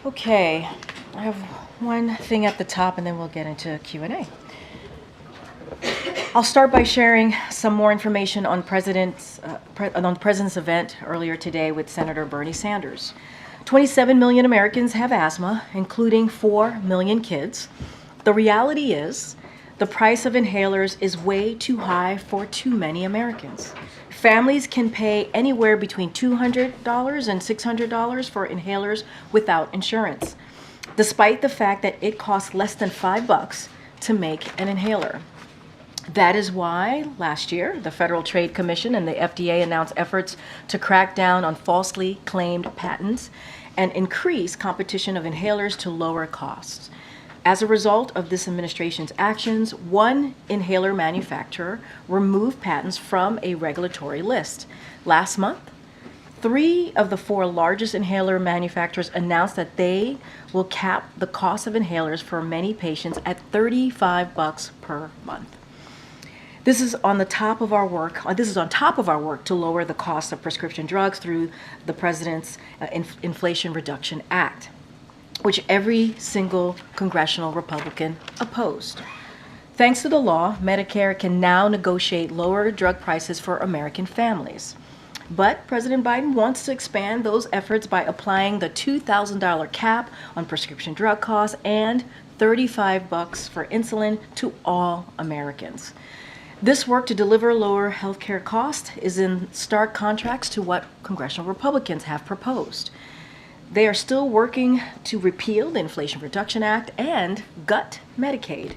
Okay, I have one thing at the top and then we'll get into Q&A. I'll start by sharing some more information on the President's event earlier today with Senator Bernie Sanders. 27 million Americans have asthma, including 4 million kids. The reality is, the price of inhalers is way too high for too many Americans. Families can pay anywhere between $200 and $600 for inhalers without insurance, despite the fact that it costs less than $5 to make an inhaler. That is why last year, the Federal Trade Commission and the FDA announced efforts to crack down on falsely claimed patents and increase competition of inhalers to lower costs. As a result of this administration's actions, one inhaler manufacturer removed patents from a regulatory list. Last month, 3 of the 4 largest inhaler manufacturers announced that they will cap the cost of inhalers for many patients at $35 per month. This is on top of our work to lower the cost of prescription drugs through the President's Inflation Reduction Act, which every single congressional Republican opposed. Thanks to the law, Medicare can now negotiate lower drug prices for American families. But President Biden wants to expand those efforts by applying the $2,000 cap on prescription drug costs and $35 for insulin to all Americans. This work to deliver lower healthcare costs is in stark contrast to what congressional Republicans have proposed. They are still working to repeal the Inflation Reduction Act and gut Medicaid.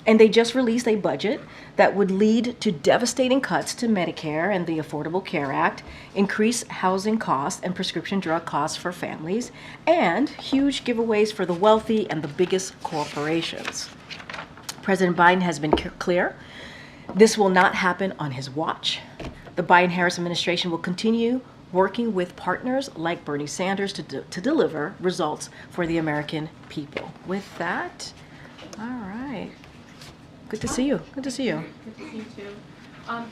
And they just released a budget that would lead to devastating cuts to Medicare and the Affordable Care Act, increase housing costs and prescription drug costs for families, and huge giveaways for the wealthy and the biggest corporations. President Biden has been clear. This will not happen on his watch. The Biden-Harris administration will continue working with partners like Bernie Sanders to deliver results for the American people. With that, all right. Good to see you. Good to see you. Good to see you too.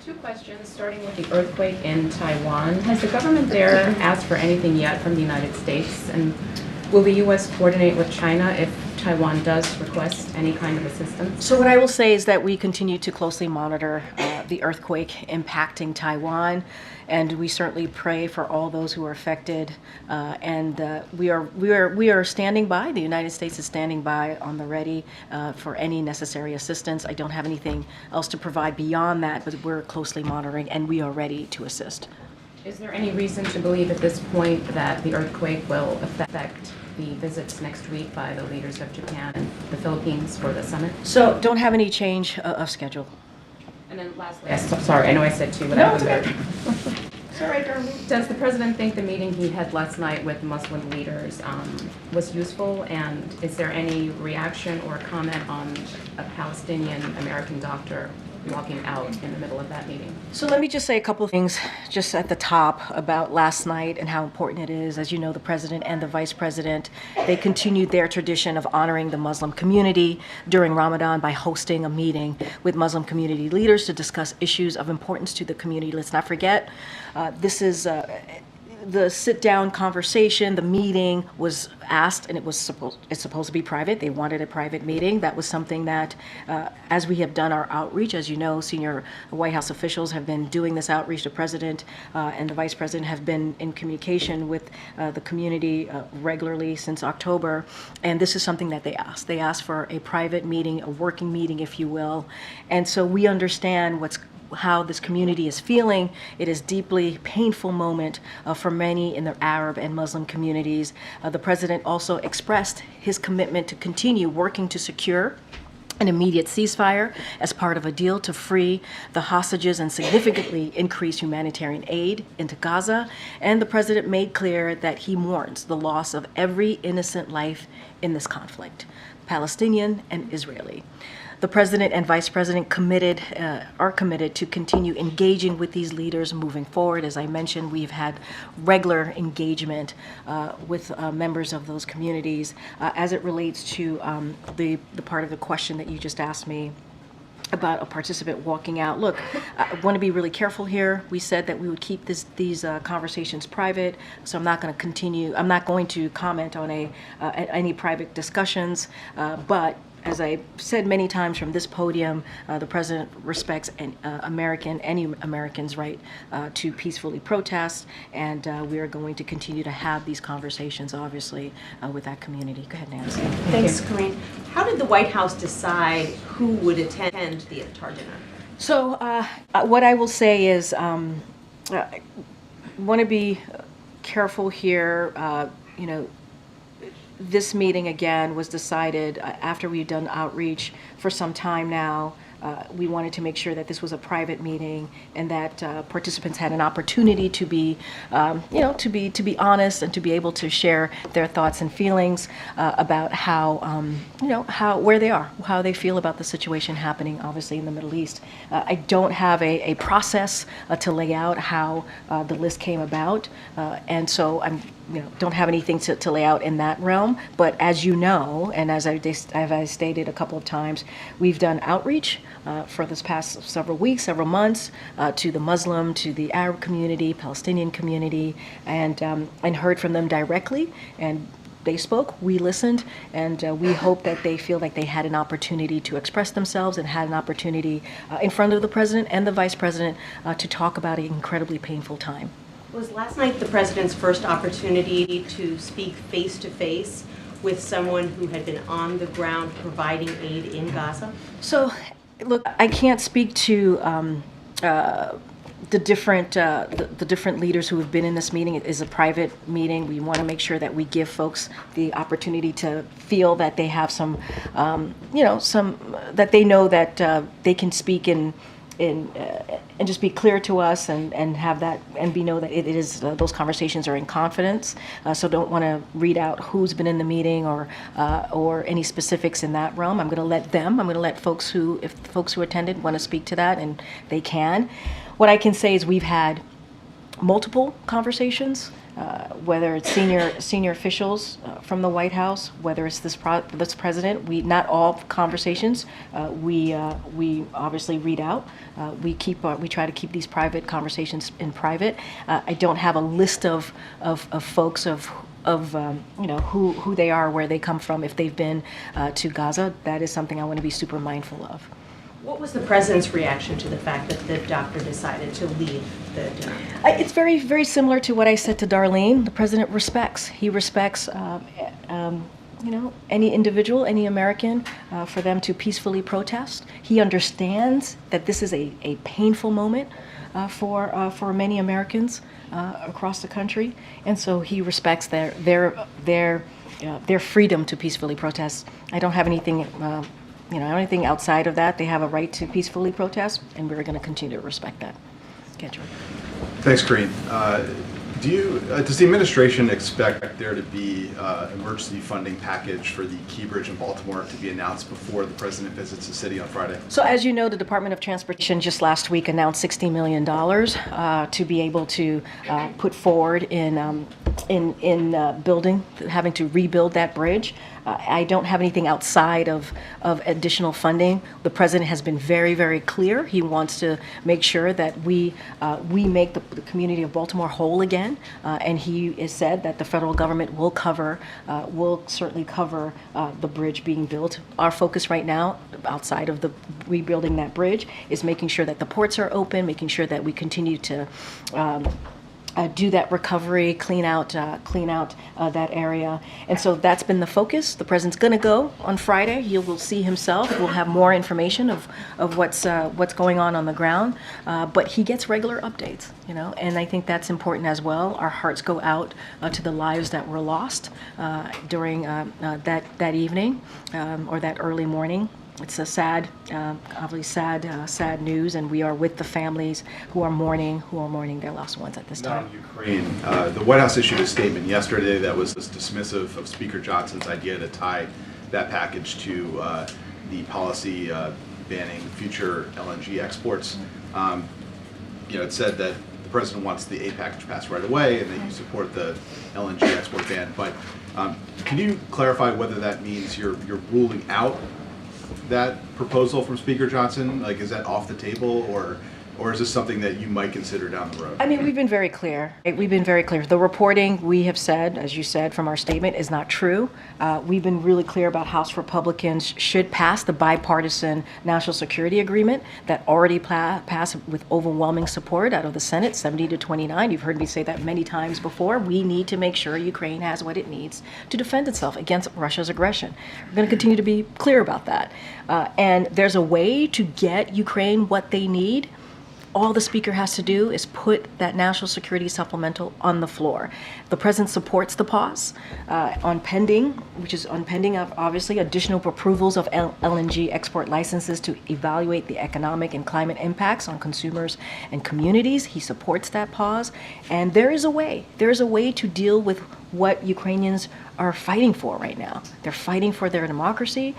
2 questions, starting with the earthquake in Taiwan. Has the government there asked for anything yet from the United States? And will the U.S. coordinate with China if Taiwan does request any kind of assistance? So what I will say is that we continue to closely monitor the earthquake impacting Taiwan, and we certainly pray for all those who are affected. We are standing by. The United States is standing by on the ready for any necessary assistance. I don't have anything else to provide beyond that, but we're closely monitoring, and we are ready to assist. Is there any reason to believe at this point that the earthquake will affect the visits next week by the leaders of Japan and the Philippines for the summit? So don't have any change of schedule. And then lastly, sorry, I know I said 2, but No, I was it's there. It's all right, darling. Does the president think the meeting he had last night with Muslim leaders was useful? And is there any reaction or comment on a Palestinian American doctor walking out in the middle of that meeting? So let me just say a couple of things just at the top about last night and how important it is. As you know, the president and the vice president, they continued their tradition of honoring the Muslim community during Ramadan by hosting a meeting with Muslim community leaders to discuss issues of importance to the community. Let's not forget, this is the sit-down conversation. The meeting was asked, and it's supposed to be private. They wanted a private meeting. That was something that, as we have done our outreach, as you know, senior White House officials have been doing this outreach. The president and the vice president have been in communication with the community regularly since October, and this is something that they asked. They asked for a private meeting, a working meeting, if you will, and so we understand how this community is feeling. It is deeply painful moment for many in the Arab and Muslim communities. The president also expressed his commitment to continue working to secure an immediate ceasefire as part of a deal to free the hostages and significantly increase humanitarian aid into Gaza. And the president made clear that he mourns the loss of every innocent life in this conflict, Palestinian and Israeli. The president and vice president are committed to continue engaging with these leaders moving forward. As I mentioned, we've had regular engagement with members of those communities. As it relates to the part of the question that you just asked me, about a participant walking out. Look, I want to be really careful here. We said that we would keep these conversations private, so I'm not going to comment on any private discussions, but as I said many times from this podium, the president respects any American's right to peacefully protest, and we are going to continue to have these conversations, obviously, with that community. Go ahead, Nancy. Thanks, Karine. How did the White House decide who would attend the iftar dinner? So what I will say is I want to be careful here. This meeting, again, was decided after we've done outreach for some time now. We wanted to make sure that this was a private meeting and that participants had an opportunity to be, to be honest and to be able to share their thoughts and feelings about where they are, how they feel about the situation happening, obviously, in the Middle East. I don't have a process to lay out how the list came about, and so don't have anything to lay out in that realm. But as you know, and as I stated a couple of times, we've done outreach for this past several weeks, several months, to the Muslim, to the Arab community, Palestinian community, and heard from them directly. And they spoke, we listened, and we hope that they feel like they had an opportunity to express themselves and had an opportunity in front of the president and the vice president to talk about an incredibly painful time. Was last night the president's first opportunity to speak face-to-face with someone who had been on the ground providing aid in Gaza? So, look, I can't speak to the different leaders who have been in this meeting. It is a private meeting. We want to make sure that we give folks the opportunity to feel that they have that they know that they can speak and just be clear to us and have that and know that it is those conversations are in confidence. So don't want to read out who's been in the meeting or any specifics in that realm. I'm going to let folks who attended want to speak to that, and they can. What I can say is we've had multiple conversations, whether it's senior officials from the White House, whether it's this president. Not all conversations we obviously read out. We try to keep these private conversations in private. I don't have a list of folks of who they are, where they come from, if they've been to Gaza. That is something I want to be super mindful of. What was the president's reaction to the fact that the doctor decided to leave the dinner? It's very, very similar to what I said to Darlene. The president respects. He respects, any individual, any American, for them to peacefully protest. He understands that this is a painful moment for many Americans across the country, and so he respects their freedom to peacefully protest. I don't have anything. Anything outside of that. They have a right to peacefully protest, and we're going to continue to respect that. Gedra. Thanks, Karine. Does the administration expect there to be emergency funding package for the Key Bridge in Baltimore to be announced before the president visits the city on Friday? So, as you know, the Department of Transportation just last week announced $60 million to be able to put forward in having to rebuild that bridge. I don't have anything outside of additional funding. The president has been very, very clear. He wants to make sure that we make the community of Baltimore whole again, and he has said that the federal government will certainly cover the bridge being built. Our focus right now, outside of the rebuilding that bridge, is making sure that the ports are open, making sure that we continue to do that recovery, clean out that area. And so that's been the focus. The president's going to go on Friday. He will see himself. We'll have more information of what's going on the ground. But he gets regular updates, and I think that's important as well. Our hearts go out to the lives that were lost during that evening or that early morning. It's a sad news, and we are with the families who are mourning their lost ones at this time. Now, Ukraine. The White House issued a statement yesterday that was dismissive of Speaker Johnson's idea to tie that package to the policy banning future LNG exports. It said that the president wants the aid package passed right away, and that you support the LNG export ban. But can you clarify whether that means you're ruling out that proposal from Speaker Johnson? Like, is that off the table, or is this something that you might consider down the road? I mean, we've been very clear. We've been very clear. The reporting we have said, as you said from our statement, is not true. We've been really clear about House Republicans should pass the bipartisan national security agreement that already passed with overwhelming support out of the Senate, 70-29. You've heard me say that many times before. We need to make sure Ukraine has what it needs to defend itself against Russia's aggression. We're going to continue to be clear about that. And there's a way to get Ukraine what they need. All the speaker has to do is put that national security supplemental on the floor. The president supports the pause on pending, obviously, additional approvals of LNG export licenses to evaluate the economic and climate impacts on consumers and communities. He supports that pause. And there is a way to deal with what Ukrainians are fighting for right now. They're fighting for their democracy.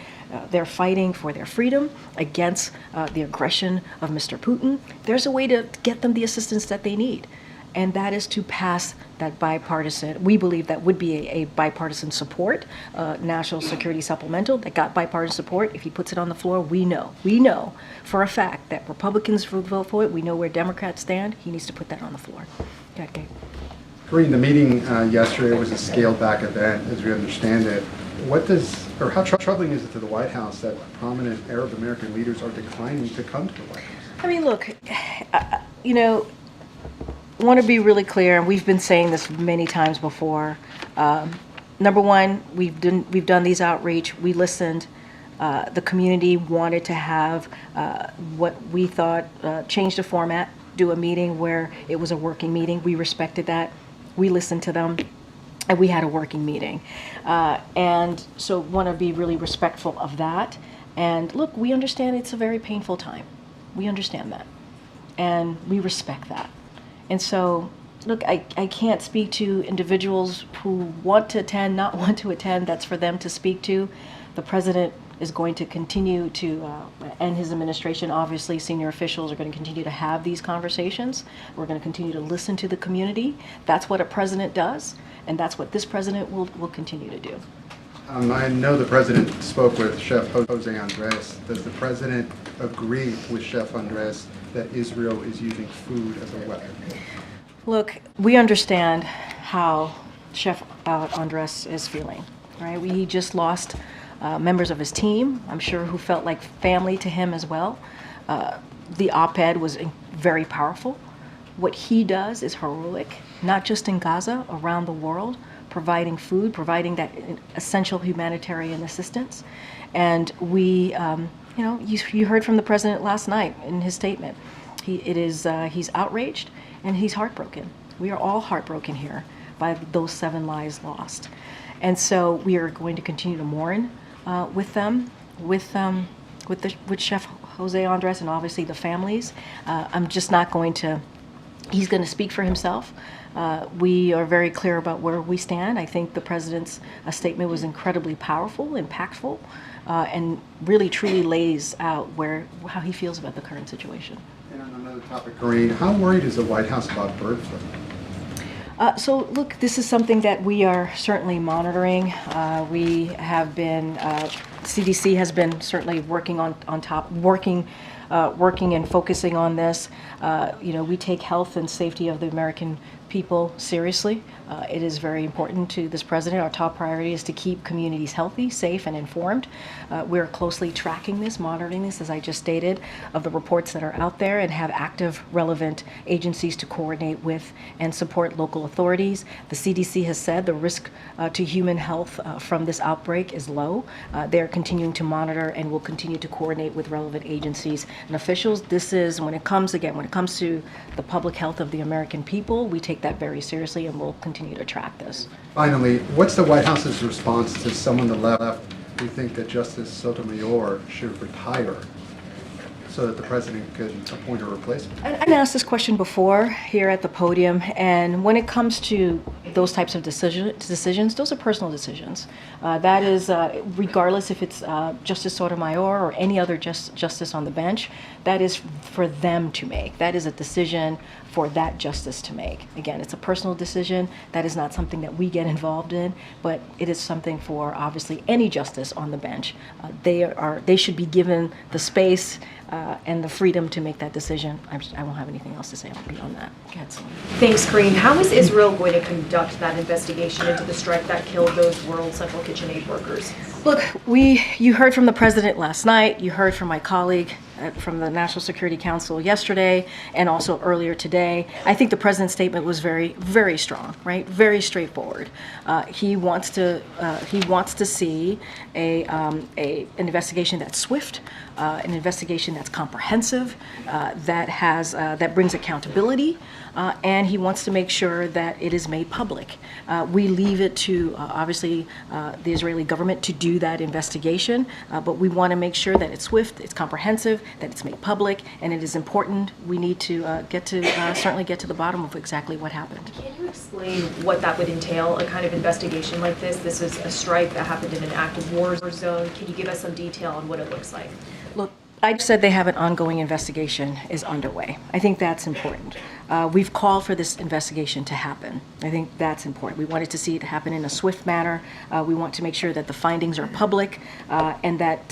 They're fighting for their freedom against the aggression of Mr. Putin. There's a way to get them the assistance that they need. And that is to pass that bipartisan, we believe that would be a bipartisan support, national security supplemental that got bipartisan support. If he puts it on the floor, we know for a fact that Republicans will vote for it. We know where Democrats stand. He needs to put that on the floor. Okay. Karine, the meeting yesterday was a scaled-back event, as we understand it. How troubling is it to the White House that prominent Arab American leaders are declining to come to the White House? I mean, look, I want to be really clear, and we've been saying this many times before. Number one, we've done these outreach. We listened. The community wanted to have what we thought change the format, do a meeting where it was a working meeting. We respected that. We listened to them, and we had a working meeting. And so want to be really respectful of that. And look, we understand it's a very painful time. We understand that. And we respect that. And so, look, I can't speak to individuals who want to attend, not want to attend. That's for them to speak to. The president is going to continue to, and his administration, obviously, senior officials are going to continue to have these conversations. We're going to continue to listen to the community. That's what a president does, and that's what this president will continue to do. I know the president spoke with Chef Jose Andres. Does the president agree with Chef Andres that Israel is using food as a weapon? Look, we understand how Chef Andres is feeling, right? He just lost members of his team, I'm sure, who felt like family to him as well. The op-ed was very powerful. What he does is heroic, not just in Gaza, around the world, providing food, providing that essential humanitarian assistance. And we, you heard from the president last night in his statement. He's outraged and he's heartbroken. We are all heartbroken here by those 7 lives lost. And so we are going to continue to mourn with them, with Chef Jose Andres and obviously the families. I'm just not going to, he's going to speak for himself. We are very clear about where we stand. I think the president's statement was incredibly powerful, impactful, and really truly lays out how he feels about the current situation. And on another topic, Karine, how worried is the White House about bird flu? So look, this is something that we are certainly monitoring. We have been, CDC has been certainly working working and focusing on this. We take health and safety of the American people seriously. It is very important to this president. Our top priority is to keep communities healthy, safe, and informed. We're closely tracking this, monitoring this, as I just stated, of the reports that are out there, and have active, relevant agencies to coordinate with and support local authorities. The CDC has said the risk to human health from this outbreak is low. They're continuing to monitor and will continue to coordinate with relevant agencies and officials. This is, when it comes to the public health of the American people, we take that very seriously and will continue to track this. Finally, what's the White House's response to some on the left who think that Justice Sotomayor should retire? so that the president could appoint a replacement? I've asked this question before here at the podium, and when it comes to those types of decisions, those are personal decisions. That is, regardless if it's Justice Sotomayor or any other justice on the bench, that is for them to make. That is a decision for that justice to make. Again, it's a personal decision. That is not something that we get involved in, but it is something for obviously any justice on the bench. They should be given the space and the freedom to make that decision. I won't have anything else to say beyond that. Go ahead, Celine. Thanks, Karine. How is Israel going to conduct that investigation into the strike that killed those World Central Kitchen Aid workers? Look, you heard from the president last night. You heard from my colleague from the National Security Council yesterday, and also earlier today. I think the president's statement was very, very strong, right? Very straightforward. He wants to see an investigation that's swift, an investigation that's comprehensive, that brings accountability, and he wants to make sure that it is made public. We leave it to obviously the Israeli government to do that investigation, but we want to make sure that it's swift, it's comprehensive, that it's made public, and it is important. We need to certainly get to the bottom of exactly what happened. Can you explain what that would entail, a kind of investigation like this? This is a strike that happened in an active war zone. Can you give us some detail on what it looks like? Look, I said they have an ongoing investigation is underway. I think that's important. We've called for this investigation to happen. I think that's important. We wanted to see it happen in a swift manner. We want to make sure that the findings are public and that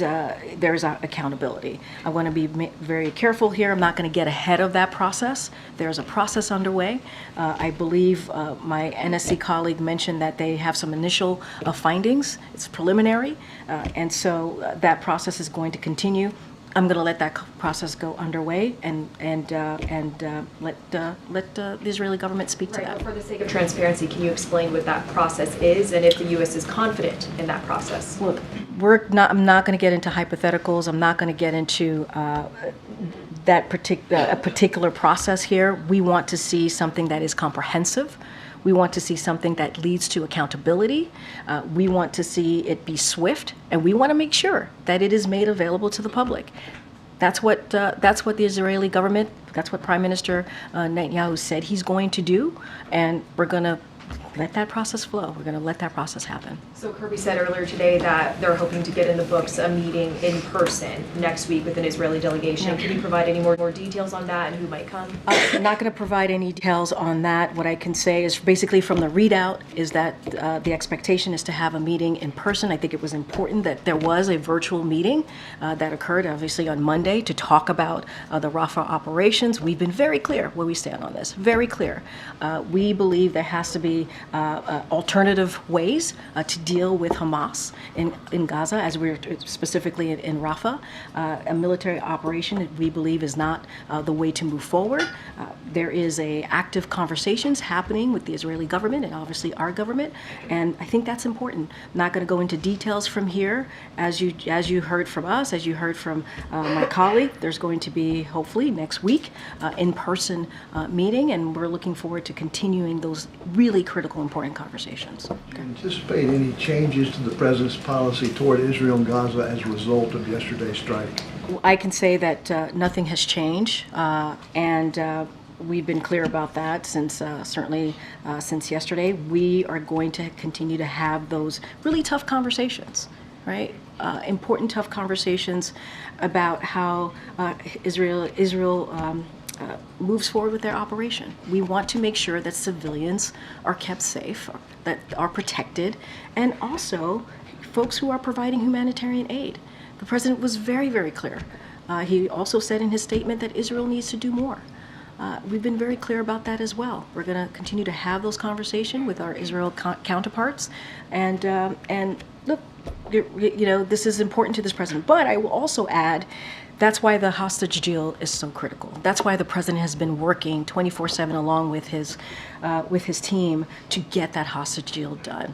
there's accountability. I want to be very careful here. I'm not going to get ahead of that process. There's a process underway. I believe my NSC colleague mentioned that they have some initial findings. It's preliminary, and so that process is going to continue. I'm going to let that process go underway and let the Israeli government speak to Right, that. but for the sake of transparency, can you explain what that process is and if the U.S. is confident in that process? Look, I'm not going to get into hypotheticals. I'm not going to get into a particular process here. We want to see something that is comprehensive. We want to see something that leads to accountability. We want to see it be swift, and we want to make sure that it is made available to the public. That's what the Israeli government, that's what Prime Minister Netanyahu said he's going to do, and we're going to let that process flow. We're going to let that process happen. So Kirby said earlier today that they're hoping to get in the books a meeting in person next week with an Israeli delegation. Can you provide any more details on that and who might come? I'm not going to provide any details on that. What I can say is basically from the readout is that the expectation is to have a meeting in person. I think it was important that there was a virtual meeting that occurred obviously on Monday to talk about the Rafah operations. We've been very clear where we stand on this, very clear. We believe there has to be alternative ways to deal with Hamas in Gaza, as we're specifically in Rafah. A military operation that we believe is not the way to move forward. There is active conversations happening with the Israeli government and obviously our government, and I think that's important. I'm not going to go into details from here. As you heard from us, as you heard from my colleague, there's going to be hopefully next week in-person meeting, and we're looking forward to continuing those really critical, important conversations. Do you anticipate any changes to the president's policy toward Israel and Gaza as a result of yesterday's strike? I can say that nothing has changed, and we've been clear about that since since yesterday. We are going to continue to have those really tough conversations, right? Important, tough conversations about how Israel moves forward with their operation. We want to make sure that civilians are kept safe, that are protected, and also folks who are providing humanitarian aid. The president was very, very clear. He also said in his statement that Israel needs to do more. We've been very clear about that as well. We're going to continue to have those conversations with our Israel counterparts, and look, this is important to this president. But I will also add, that's why the hostage deal is so critical. That's why the president has been working 24/7 along with his team to get that hostage deal done.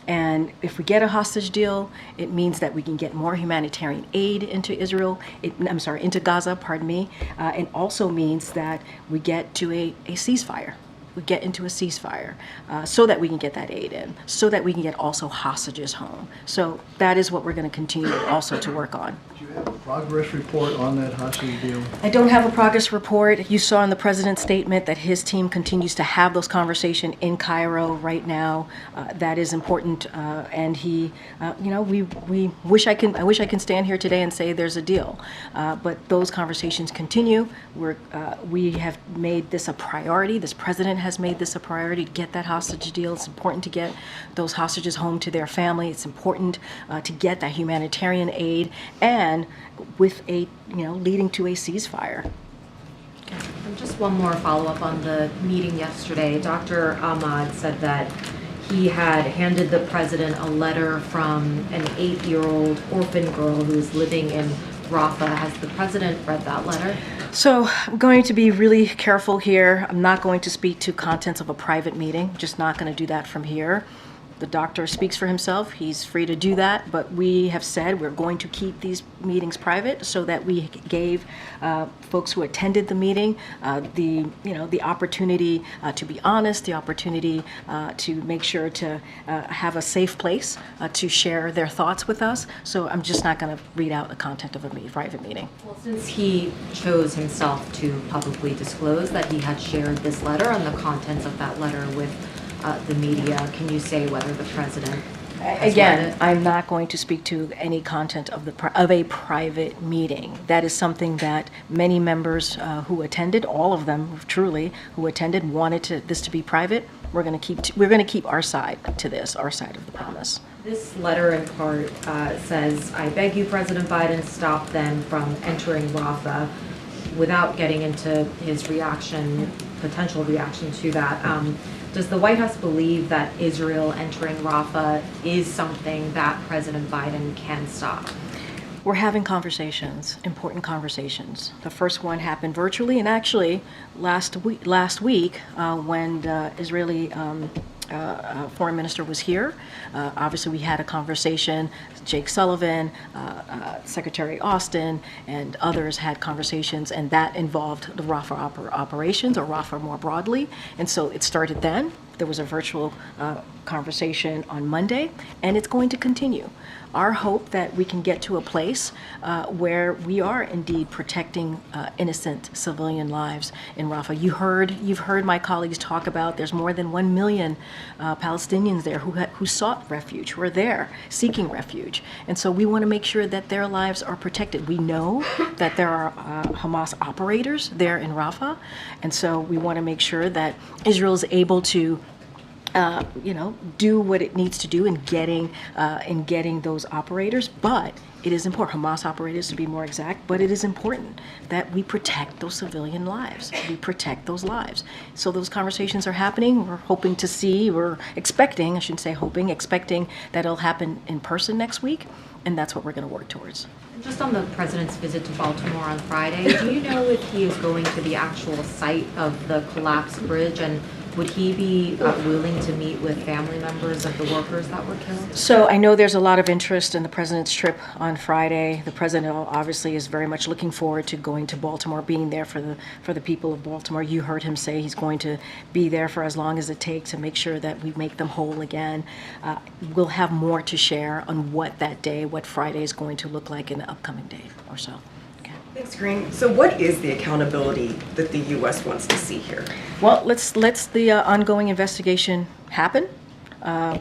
And if we get a hostage deal, it means that we can get more humanitarian aid into into Gaza, pardon me. It also means that we get to a ceasefire. we get into a ceasefire so that we can get that aid in, so that we can get also hostages home. So that is what we're going to continue also to work on. Do you have a progress report on that hostage deal? I don't have a progress report. You saw in the president's statement that his team continues to have those conversations in Cairo right now. That is important, and he, we wish I can stand here today and say there's a deal, but those conversations continue. We have made this a priority. This president has made this a priority to get that hostage deal. It's important to get those hostages home to their family. It's important to get that humanitarian aid, and with a leading to a ceasefire. And just one more follow-up on the meeting yesterday. Dr. Ahmad said that he had handed the president a letter from an 8-year-old orphan girl who is living in Rafah. Has the president read that letter? So I'm going to be really careful here. I'm not going to speak to contents of a private meeting. Just not going to do that from here. The doctor speaks for himself. He's free to do that, but we have said we're going to keep these meetings private so that we gave folks who attended the meeting the opportunity to be honest, the opportunity to make sure to have a safe place to share their thoughts with us. So I'm just not going to read out the content of a private meeting. Well, since he chose himself to publicly disclose that he had shared this letter and the contents of that letter with the media, can you say whether the president has read Again, it? I'm not going to speak to any content of a private meeting. That is something that many members who attended, all of them truly who attended, wanted this to be private. We're going to keep our side to this, our side of the promise. This letter in part says, "I beg you, President Biden, stop them from entering Rafah," without getting into his potential reaction to that. Does the White House believe that Israel entering Rafah is something that President Biden can stop? We're having conversations, important conversations. The first one happened virtually, and actually last week when the Israeli foreign minister was here. Obviously, we had a conversation. Jake Sullivan, Secretary Austin, and others had conversations, and that involved the Rafah operations, or Rafah more broadly. And so it started then. There was a virtual conversation on Monday, and it's going to continue. Our hope that we can get to a place where we are indeed protecting innocent civilian lives in Rafah. You've heard my colleagues talk about there's more than 1 million Palestinians there who sought refuge, who are there seeking refuge. And so we want to make sure that their lives are protected. We know that there are Hamas operators there in Rafah, and so we want to make sure that Israel is able to do what it needs to do in getting those operators. But it is important, Hamas operators to be more exact, but it is important that we protect those civilian lives. We protect those lives. So those conversations are happening. We're expecting that it'll happen in person next week, and that's what we're going to work towards. Just on the president's visit to Baltimore on Friday, do you know if he is going to the actual site of the collapsed bridge, and would he be willing to meet with family members of the workers that were killed? So I know there's a lot of interest in the president's trip on Friday. The president obviously is very much looking forward to going to Baltimore, being there for the people of Baltimore. You heard him say he's going to be there for as long as it takes to make sure that we make them whole again. We'll have more to share on what Friday is going to look like in the upcoming day or so. Thanks, Karine. So what is the accountability that the U.S. wants to see here? Well, let's the ongoing investigation happen.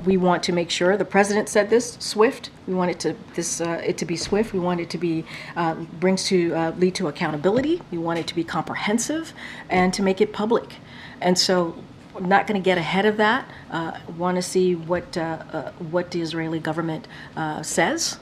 We want to make sure, the president said this, swift. We want it to be swift. We want it to be lead to accountability. We want it to be comprehensive and to make it public. And so I'm not going to get ahead of that. Want to see what the Israeli government says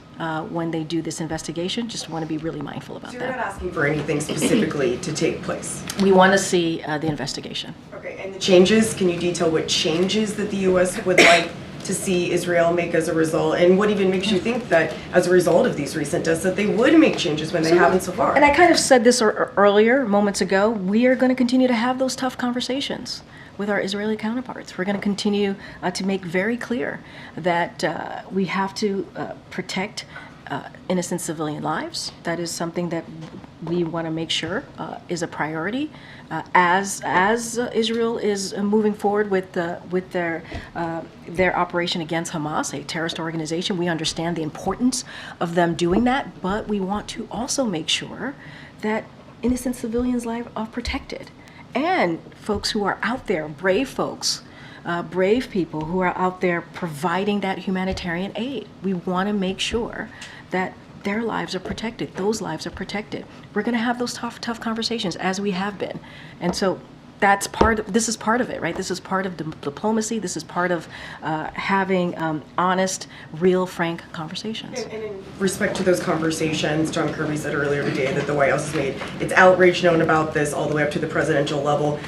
when they do this investigation. Just want to be really mindful about So that. you're not asking for anything specifically to take place? We want to see the investigation. Okay, and the changes, can you detail what changes that the U.S. would like to see Israel make as a result? And what even makes you think that as a result of these recent deaths that they would make changes when they haven't so far? And I kind of said this earlier, moments ago, we are going to continue to have those tough conversations with our Israeli counterparts. We're going to continue to make very clear that we have to protect innocent civilian lives. That is something that we want to make sure is a priority as Israel is moving forward with their operation against Hamas, a terrorist organization. We understand the importance of them doing that, but we want to also make sure that innocent civilians' lives are protected. And folks who are out there, brave folks, brave people who are out there providing that humanitarian aid. We want to make sure that their lives are protected, those lives are protected. We're going to have those tough conversations as we have been. And so this is part of it, right? This is part of diplomacy. This is part of having honest, real, frank conversations. And in respect to those conversations, John Kirby said earlier today that the White House has made its outrage known about this all the way up to the presidential level.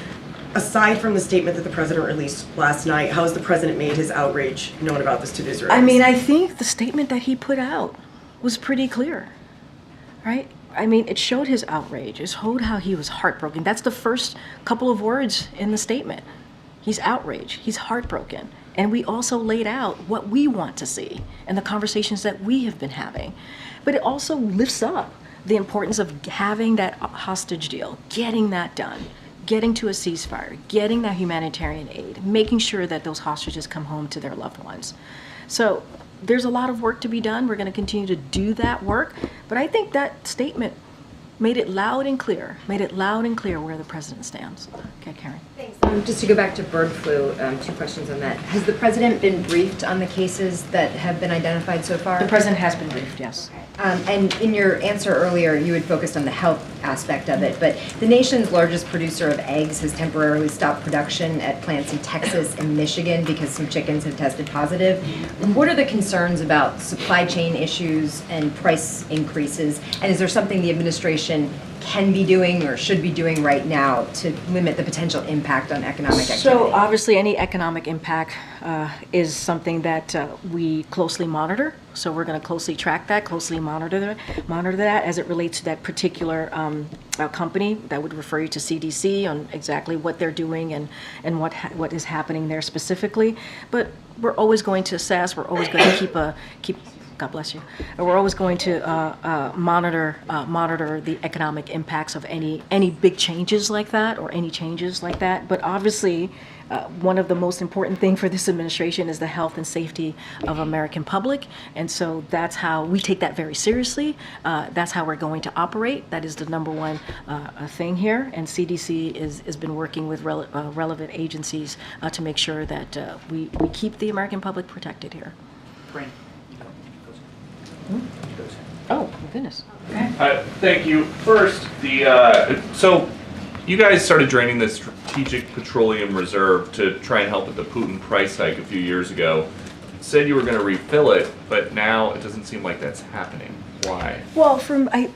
Aside from the statement that the president released last night, how has the president made his outrage known about this to the Israelis? I mean, I think the statement that he put out was pretty clear, right? I mean, it showed his outrage. It showed how he was heartbroken. That's the first couple of words in the statement. He's outraged. He's heartbroken. And we also laid out what we want to see and the conversations that we have been having. But it also lifts up the importance of having that hostage deal, getting that done, getting to a ceasefire, getting that humanitarian aid, making sure that those hostages come home to their loved ones. So there's a lot of work to be done. We're going to continue to do that work. But I think that statement made it loud and clear where the president stands. Okay, Karine. Thanks. Just to go back to bird flu, 2 questions on that. Has the president been briefed on the cases that have been identified so far? The president has been briefed, yes. And in your answer earlier, you had focused on the health aspect of it, but the nation's largest producer of eggs has temporarily stopped production at plants in Texas and Michigan because some chickens have tested positive. What are the concerns about supply chain issues and price increases? And is there something the administration can be doing or should be doing right now to limit the potential impact on economic activity? So obviously any economic impact is something that we closely monitor. So we're going to closely track that, closely monitor that as it relates to that particular company. That would refer you to CDC on exactly what they're doing and what is happening there specifically. But we're always going to assess. We're always going to keep. God bless you. We're always going to monitor the economic impacts of any big changes like that or any changes like that. But obviously, one of the most important things for this administration is the health and safety of American public. And so that's how we take that very seriously. That's how we're going to operate. That is the number one thing here. And CDC has been working with relevant agencies to make sure that we keep the American public protected here. Karine. Oh, my goodness. Okay. Thank you. First, so you guys started draining the Strategic Petroleum Reserve to try and help with the Putin price hike a few years ago. Said you were going to refill it, but now it doesn't seem like that's happening. Why? Well,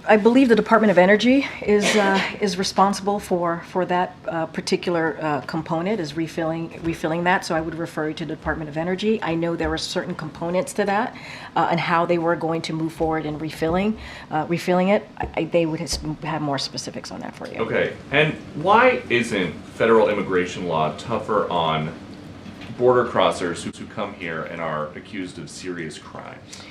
I believe the Department of Energy is responsible for that particular component, is refilling that. So I would refer you to the Department of Energy. I know there were certain components to that and how they were going to move forward in refilling it. They would have more specifics on that for you. Okay. And why isn't federal immigration law tougher on border crossers who come here and are accused of serious crimes?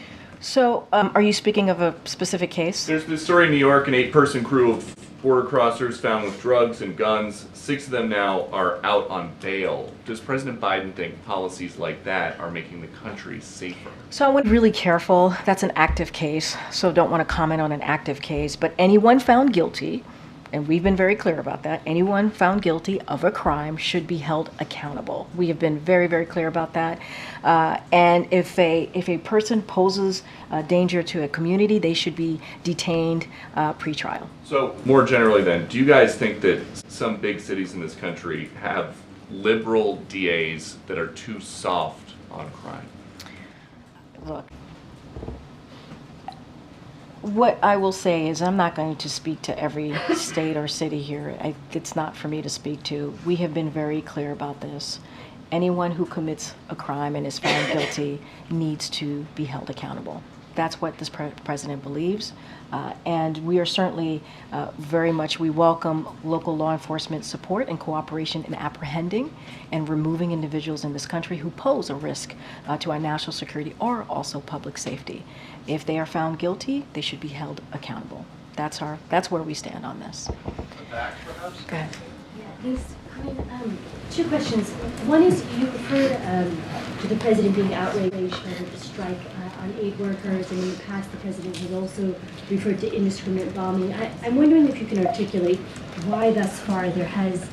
So, are you speaking of a specific case? There's this story in New York, an 8-person crew of border crossers found with drugs and guns. 6 of them now are out on bail. Does President Biden think policies like that are making the country safer? So I want to be really careful. That's an active case, so don't want to comment on an active case. But anyone found guilty, and we've been very clear about that, anyone found guilty of a crime should be held accountable. We have been very, very clear about that. And if a person poses a danger to a community, they should be detained pre-trial. So more generally then, do you guys think that some big cities in this country have liberal DAs that are too soft on crime? Look, what I will say is I'm not going to speak to every state or city here. It's not for me to speak to. We have been very clear about this. Anyone who commits a crime and is found guilty needs to be held accountable. That's what this president believes. And we are certainly very much, we welcome local law enforcement support and cooperation in apprehending and removing individuals in this country who pose a risk to our national security or also public safety. If they are found guilty, they should be held accountable. That's where we stand on this. Go ahead. Yeah, thanks. Two questions. One is you referred to the president being outraged over the strike on aid workers, and in the past the president has also referred to indiscriminate bombing. I'm wondering if you can articulate why thus far there has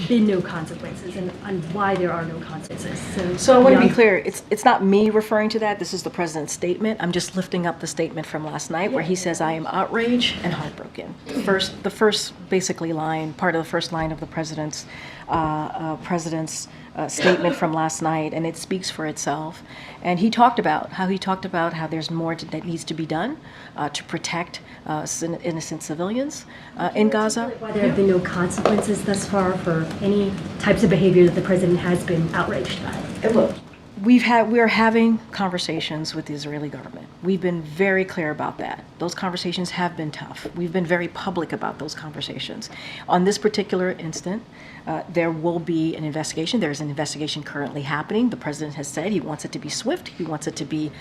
been no consequences and why there are no consequences. So I want to be clear, it's not me referring to that. This is the president's statement. I'm just lifting up the statement from last night where he says, I am outraged and heartbroken. The first basically line, part of the first line of the president's statement from last night, and it speaks for itself. And he talked about how there's more that needs to be done to protect innocent civilians in Gaza. Why there have been no consequences thus far for any types of behavior that the president has been outraged by? And look, we are having conversations with the Israeli government. We've been very clear about that. Those conversations have been tough. We've been very public about those conversations. On this particular instant, there will be an investigation. There's an investigation currently happening. The president has said he wants it to be swift, he wants it to be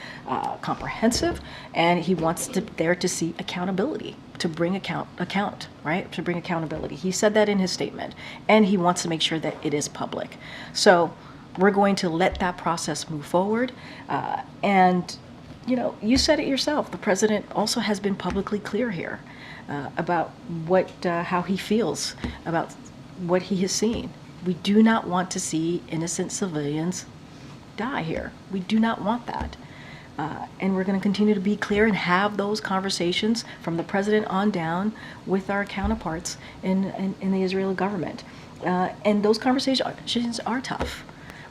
comprehensive, and he wants there to see accountability, to bring to bring accountability. He said that in his statement, and he wants to make sure that it is public. So we're going to let that process move forward. And, you said it yourself. The president also has been publicly clear here about how he feels about what he has seen. We do not want to see innocent civilians die here. We do not want that. And we're going to continue to be clear and have those conversations from the president on down with our counterparts in the Israeli government. And those conversations are tough.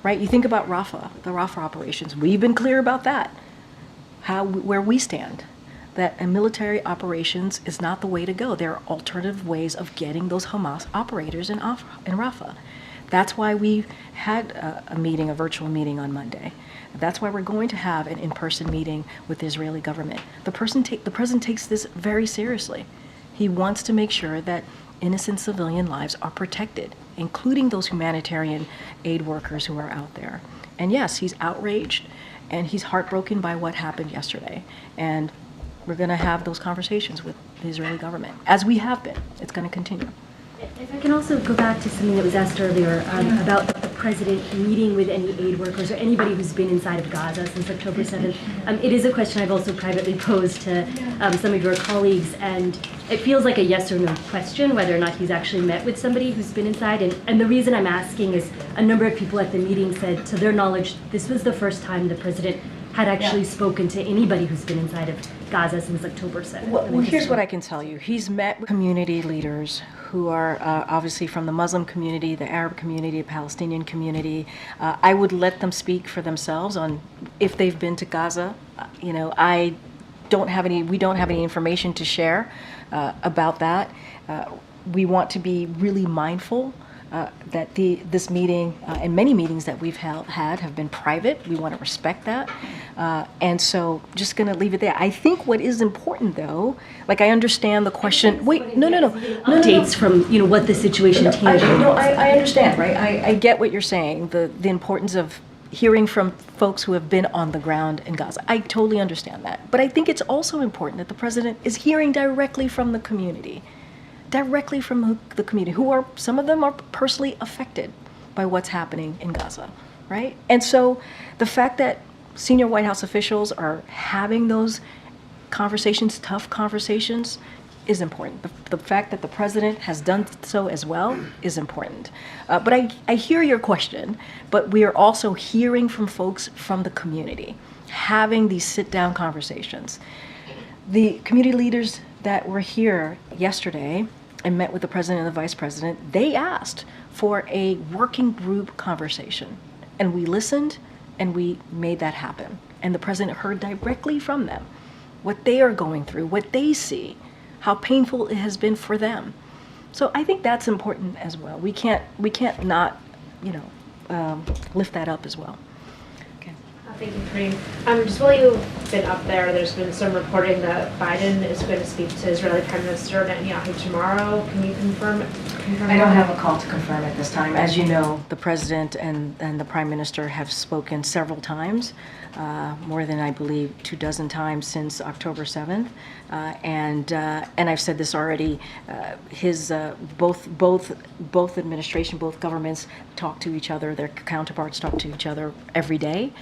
Right? You think about Rafah, the Rafah operations. We've been clear about that, where we stand, that a military operations is not the way to go. There are alternative ways of getting those Hamas operators in Rafah. That's why we had a virtual meeting on Monday. That's why we're going to have an in-person meeting with the Israeli government. The president takes this very seriously. He wants to make sure that innocent civilian lives are protected, including those humanitarian aid workers who are out there. And yes, he's outraged and he's heartbroken by what happened yesterday. And we're going to have those conversations with the Israeli government, as we have been. It's going to continue. If I can also go back to something that was asked earlier about the president meeting with any aid workers or anybody who's been inside of Gaza since October 7th. It is a question I've also privately posed to some of your colleagues, and it feels like a yes or no question whether or not he's actually met with somebody who's been inside. And the reason I'm asking is a number of people at the meeting said, to their knowledge, this was the first time the president had actually spoken to anybody who's been inside of Gaza since October 7th. Well, here's what I can tell you. He's met with community leaders who are obviously from the Muslim community, the Arab community, the Palestinian community. I would let them speak for themselves on if they've been to Gaza. We don't have any information to share about that. We want to be really mindful that this meeting and many meetings that we've had have been private. We want to respect that. And so just going to leave it there. I think what is important, though, I understand the question. Wait, no. Updates from, what the situation tangibly. I understand, right? I get what you're saying, the importance of hearing from folks who have been on the ground in Gaza. I totally understand that. But I think it's also important that the president is hearing directly from the community. Directly from the community, some of them are personally affected by what's happening in Gaza, right? And so the fact that senior White House officials are having those conversations, tough conversations, is important. The fact that the president has done so as well is important. But I hear your question, but we are also hearing from folks from the community, having these sit-down conversations. The community leaders that were here yesterday and met with the president and the vice president, they asked for a working group conversation. And we listened and we made that happen. And the president heard directly from them what they are going through, what they see, how painful it has been for them. So I think that's important as well. We can't not, lift that up as well. Thank you, Karine. Just while you been up there. There's been some reporting that Biden is going to speak to Israeli Prime Minister Netanyahu tomorrow. Can you confirm I don't have a call to confirm at this time. As you know, the president and the prime minister have spoken several times, more than I believe 24 times since October 7th. And I've said this already. Both administration, both governments talk to each other. Their counterparts talk to each other every day.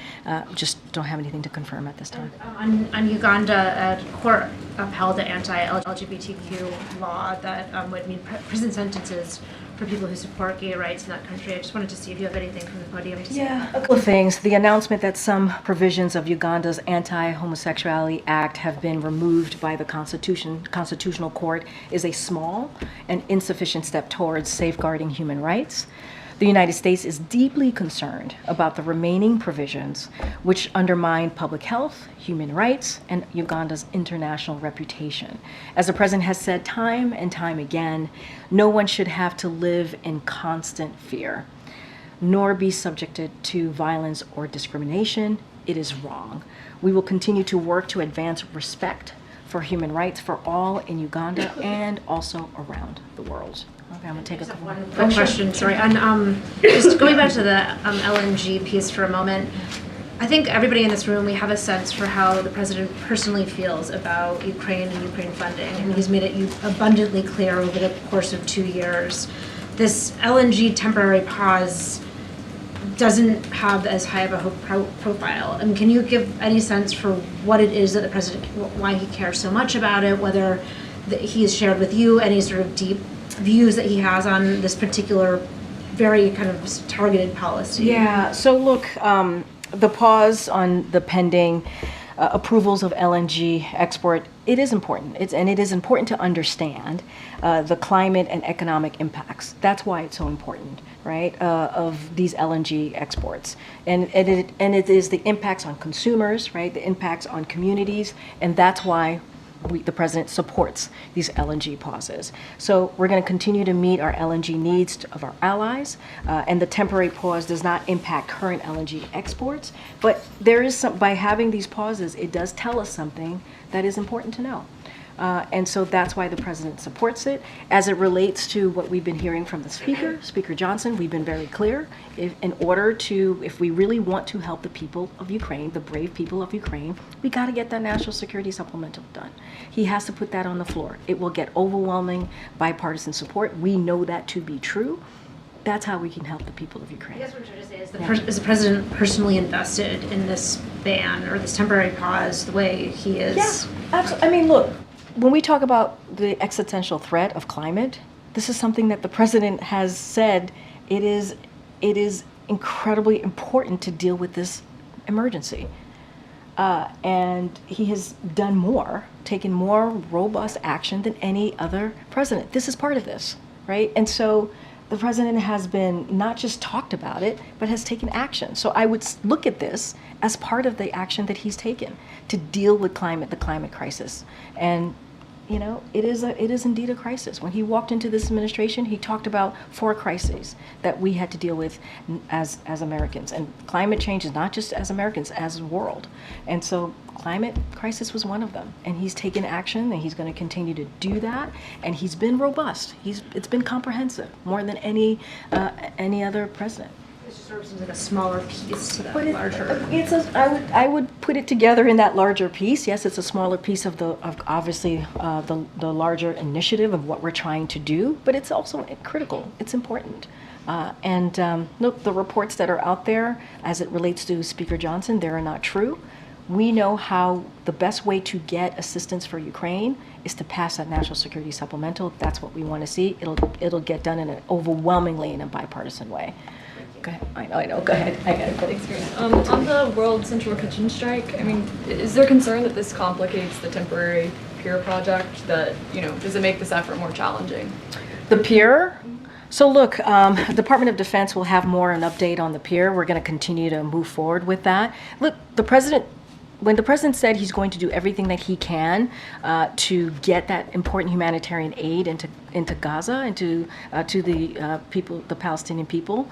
Just don't have anything to confirm at this time. on Uganda, a court upheld the anti-LGBTQ law that would mean prison sentences for people who support gay rights in that country. I just wanted to see if you have anything from the podium to say. Yeah, a couple of things. The announcement that some provisions of Uganda's Anti-Homosexuality Act have been removed by the Constitutional Court is a small and insufficient step towards safeguarding human rights. The United States is deeply concerned about the remaining provisions which undermine public health, human rights, and Uganda's international reputation. As the president has said time and time again, no one should have to live in constant fear, nor be subjected to violence or discrimination. It is wrong. We will continue to work to advance respect for human rights for all in Uganda and also around the world. Okay, I'm gonna take a couple. One quick question, sorry. And just going back to the LNG piece for a moment, I think everybody in this room, we have a sense for how the president personally feels about Ukraine and Ukraine funding. And he's made it abundantly clear over the course of 2 years. This LNG temporary pause doesn't have as high of a profile. I mean, can you give any sense for what it is that the president, why he cares so much about it, whether he has shared with you any sort of deep views that he has on this particular very kind of targeted policy? Yeah, so look, the pause on the pending approvals of LNG export, it is important. It is important to understand the climate and economic impacts. That's why it's so important, right, of these LNG exports. And it is the impacts on consumers, right, the impacts on communities, and that's why the president supports these LNG pauses. So we're going to continue to meet our LNG needs of our allies, and the temporary pause does not impact current LNG exports, but there is some, by having these pauses, it does tell us something that is important to know. And so that's why the president supports it. As it relates to what we've been hearing from the speaker, Speaker Johnson, we've been very clear. If we really want to help the people of Ukraine, the brave people of Ukraine, we got to get that national security supplemental done. He has to put that on the floor. It will get overwhelming bipartisan support. We know that to be true. That's how we can help the people of Ukraine. I guess what I'm trying to say is is the president personally invested in this ban or this temporary pause the way he is? Yeah, absolutely. I mean, look, when we talk about the existential threat of climate, this is something that the president has said it is incredibly important to deal with this emergency. And he has done more, taken more robust action than any other president. This is part of this, right? And so the president has been not just talked about it, but has taken action. So I would look at this as part of the action that he's taken to deal with the climate crisis. And you know, it is indeed a crisis. When he walked into this administration, he talked about 4 crises that we had to deal with as Americans. And climate change is not just as Americans, as a world. And so climate crisis was one of them. And he's taken action, and he's going to continue to do that. And he's been robust. It's been comprehensive, more than any other president. It just sort of seems like a smaller piece to that larger. I would put it together in that larger piece. Yes, it's a smaller piece of obviously the larger initiative of what we're trying to do, but it's also critical. It's important. Look, the reports that are out there as it relates to Speaker Johnson, they are not true. We know how the best way to get assistance for Ukraine is to pass that national security supplemental. That's what we want to see. It'll get done overwhelmingly in a bipartisan way. Go ahead. I know. Go ahead. I got it. Thanks, Karine. On the World Central Kitchen strike, I mean, is there concern that this complicates the temporary pier project? That, you know, does it make this effort more challenging? The pier? So look, Department of Defense will have more an update on the pier. We're going to continue to move forward with that. Look, when the president said he's going to do everything that he can to get that important humanitarian aid into into Gaza and to the people, the Palestinian people,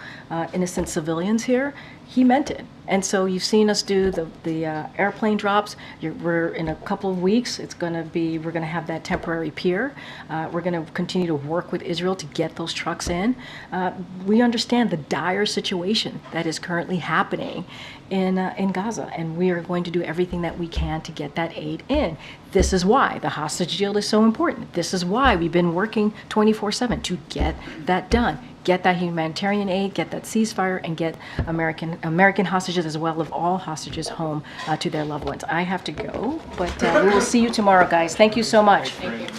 innocent civilians here, he meant it. And so you've seen us do the airplane drops. We're in a couple of weeks. We're going to have that temporary pier. We're going to continue to work with Israel to get those trucks in. We understand the dire situation that is currently happening in Gaza, and we are going to do everything that we can to get that aid in. This is why the hostage deal is so important. This is why we've been working 24/7 to get that done. Get that humanitarian aid, get that ceasefire, and get American hostages as well as all hostages home to their loved ones. I have to go, but we will see you tomorrow, guys. Thank you so much. Thank you.